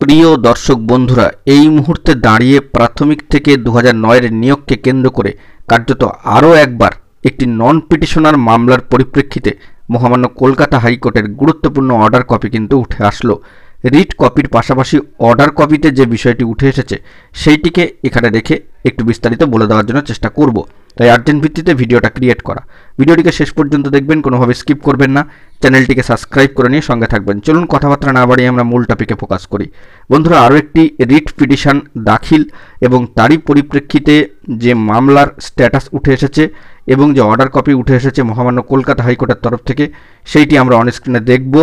প্রিয় দর্শক বন্ধুরা, এই মুহূর্তে দাঁড়িয়ে প্রাথমিক থেকে 2009 এর নিয়োগকে কেন্দ্র করে কার্যত আরও একবার একটি নন পিটিশনার মামলার পরিপ্রেক্ষিতে মহামান্য কলকাতা হাইকোর্টের গুরুত্বপূর্ণ অর্ডার কপি কিন্তু উঠে আসলো। রিট কপির পাশাপাশি অর্ডার কপিতে যে বিষয়টি উঠে এসেছে সেইটিকে এখানে রেখে একটু বিস্তারিত বলে দেওয়ার জন্য চেষ্টা করব। তাই আর্জেন্ট ভিত্তিতে ভিডিওটা ক্রিয়েট করা। ভিডিওটিকে শেষ পর্যন্ত দেখবেন, কোনোভাবে স্কিপ করবেন না, চ্যানেলটিকে সাবস্ক্রাইব করে নিয়ে সঙ্গে থাকবেন। চলুন কথাবার্তা না বাড়িয়ে আমরা মূল টপিকে ফোকাস করি। বন্ধুরা, আরও একটি রিট পিটিশন দাখিল এবং তারই পরিপ্রেক্ষিতে যে মামলার স্ট্যাটাস উঠে এসেছে এবং যে অর্ডার কপি উঠে এসেছে মহামান্য কলকাতা হাইকোর্টের তরফ থেকে, সেইটি আমরা অনস্ক্রিনে দেখব।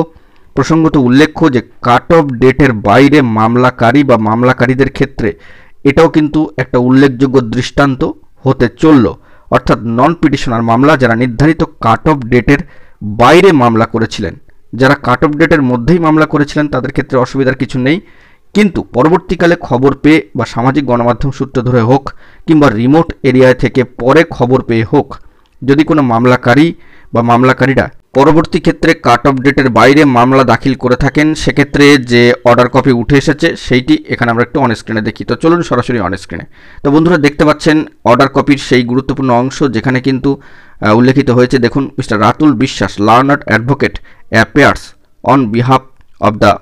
প্রসঙ্গত উল্লেখ্য যে কাট অফ ডেটের বাইরে মামলাকারী বা মামলাকারীদের ক্ষেত্রে এটাও কিন্তু একটা উল্লেখযোগ্য দৃষ্টান্ত হতে চলল। অর্থাৎ নন পিটিশনার মামলা যারা নির্ধারিত কাট অফ ডেটের বাইরে মামলা করেছিলেন, যারা কাট অফ ডেটের মধ্যেই মামলা করেছিলেন তাদের ক্ষেত্রে অসুবিধার কিছু নেই, কিন্তু পরবর্তীকালে খবর পেয়ে বা সামাজিক গণমাধ্যম সূত্র ধরে হোক কিংবা রিমোট এরিয়া থেকে পরে খবর পেয়ে হোক, যদি কোনো মামলাকারী বা মামলাকারীরা পরবর্তী ক্ষেত্রে কাট অফ ডেটের বাইরে মামলা দাখিল করে থাকেন, সেক্ষেত্রে যে অর্ডার কপি উঠে এসেছে সেইটি এখানে আমরা একটু অনস্ক্রিনে দেখি। তো চলুন সরাসরি অনস্ক্রিনে। তো বন্ধুরা, দেখতে পাচ্ছেন অর্ডার কপির সেই গুরুত্বপূর্ণ অংশ যেখানে কিন্তু উল্লেখিত হয়েছে। দেখুন, mister Ratul Biswas, learned advocate, appears on behalf of the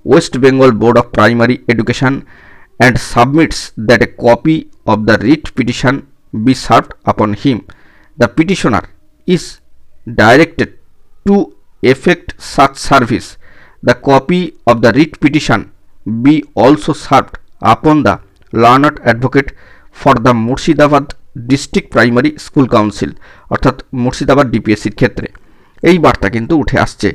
West Bengal board of primary education and submits that a copy of the writ petition be served upon him. The petitioner is directed to effect such service. The copy of the writ petition be also served upon the learned advocate for the Murshidabad district primary school council, অর্থাৎ মুর্শিদাবাদ ডিপিএসসির ক্ষেত্রে এই বার্তা কিন্তু উঠে আসছে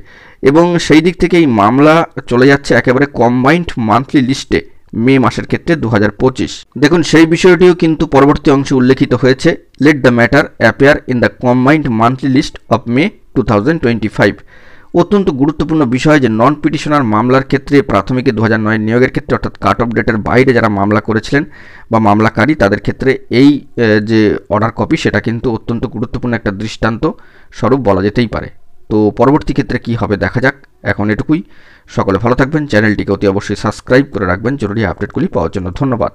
এবং সেই দিক থেকে এই মামলা চলে যাচ্ছে একেবারে কম্বাইন্ড মান্থলি লিস্টে মে মাসের ক্ষেত্রে 2025। দেখুন, সেই বিষয়টিও কিন্তু পরবর্তী অংশে উল্লেখিত হয়েছে। Let the matter appear in the combined monthly list of May 2025। অত্যন্ত গুরুত্বপূর্ণ বিষয় যে নন পিটিশনার মামলার ক্ষেত্রে প্রাথমিকে 2009 নিয়োগের ক্ষেত্রে অর্থাৎ কাট অফ ডেটের বাইরে যারা মামলা করেছিলেন বা মামলাকারী তাদের ক্ষেত্রে এই যে অর্ডার কপি সেটা কিন্তু অত্যন্ত গুরুত্বপূর্ণ একটা দৃষ্টান্ত স্বরূপ বলা যেতেই পারে। তো পরবর্তী ক্ষেত্রে কি হবে দেখা যাক। এখন এটুকুই। সকলে ভালো থাকবেন, চ্যানেলটিকে অতি অবশ্যই সাবস্ক্রাইব করে রাখবেন জরুরি আপডেটগুলি পাওয়ার জন্য। ধন্যবাদ।